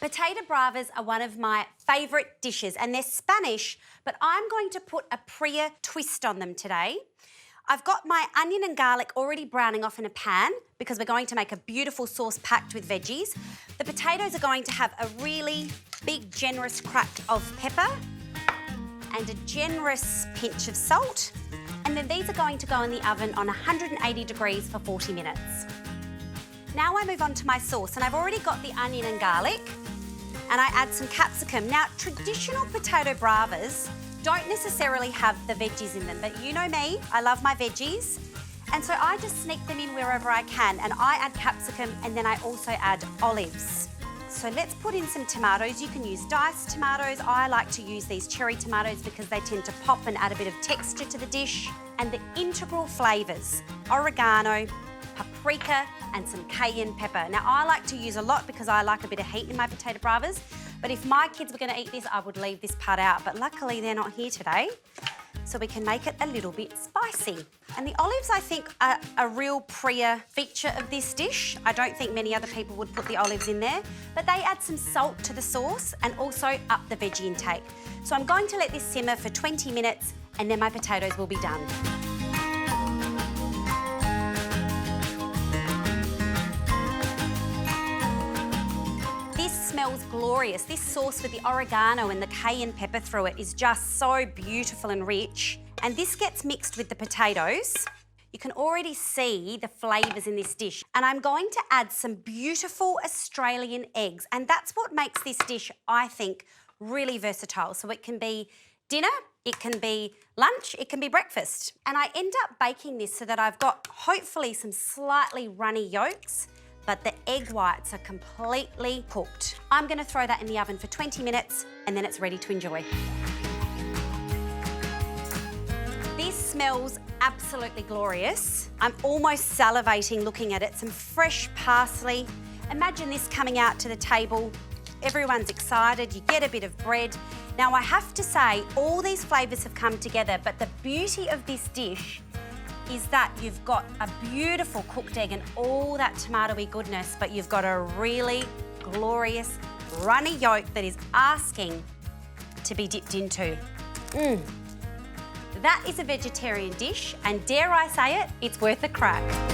Potato bravas are one of my favourite dishes and they're Spanish, but I'm going to put a Preeya twist on them today. I've got my onion and garlic already browning off in a pan because we're going to make a beautiful sauce packed with veggies. The potatoes are going to have a really big, generous crack of pepper and a generous pinch of salt. And then these are going to go in the oven on 180 degrees for 40 minutes. Now I move on to my sauce, and I've already got the onion and garlic, and I add some capsicum. Now, traditional potato bravas don't necessarily have the veggies in them, but you know me, I love my veggies. And so I just sneak them in wherever I can, and I add capsicum, and then I also add olives. So let's put in some tomatoes. You can use diced tomatoes. I like to use these cherry tomatoes because they tend to pop and add a bit of texture to the dish. And the integral flavours, oregano, paprika, and some cayenne pepper. Now, I like to use a lot because I like a bit of heat in my potato bravas, but if my kids were going to eat this, I would leave this part out. But luckily, they're not here today, so we can make it a little bit spicy. And the olives, I think, are a real Preeya feature of this dish. I don't think many other people would put the olives in there, but they add some salt to the sauce and also up the veggie intake. So I'm going to let this simmer for 20 minutes and then my potatoes will be done. This smells glorious. This sauce with the oregano and the cayenne pepper through it is just so beautiful and rich. And this gets mixed with the potatoes. You can already see the flavours in this dish. And I'm going to add some beautiful Australian eggs. And that's what makes this dish, I think, really versatile. So it can be dinner, it can be lunch, it can be breakfast. And I end up baking this so that I've got hopefully some slightly runny yolks, but the egg whites are completely cooked. I'm gonna throw that in the oven for 20 minutes and then it's ready to enjoy. This smells absolutely glorious. I'm almost salivating looking at it. Some fresh parsley. Imagine this coming out to the table. Everyone's excited, you get a bit of bread. Now I have to say, all these flavours have come together, but the beauty of this dish is that you've got a beautiful cooked egg and all that tomatoey goodness, but you've got a really glorious runny yolk that is asking to be dipped into. That is a vegetarian dish, and dare I say it, it's worth a crack.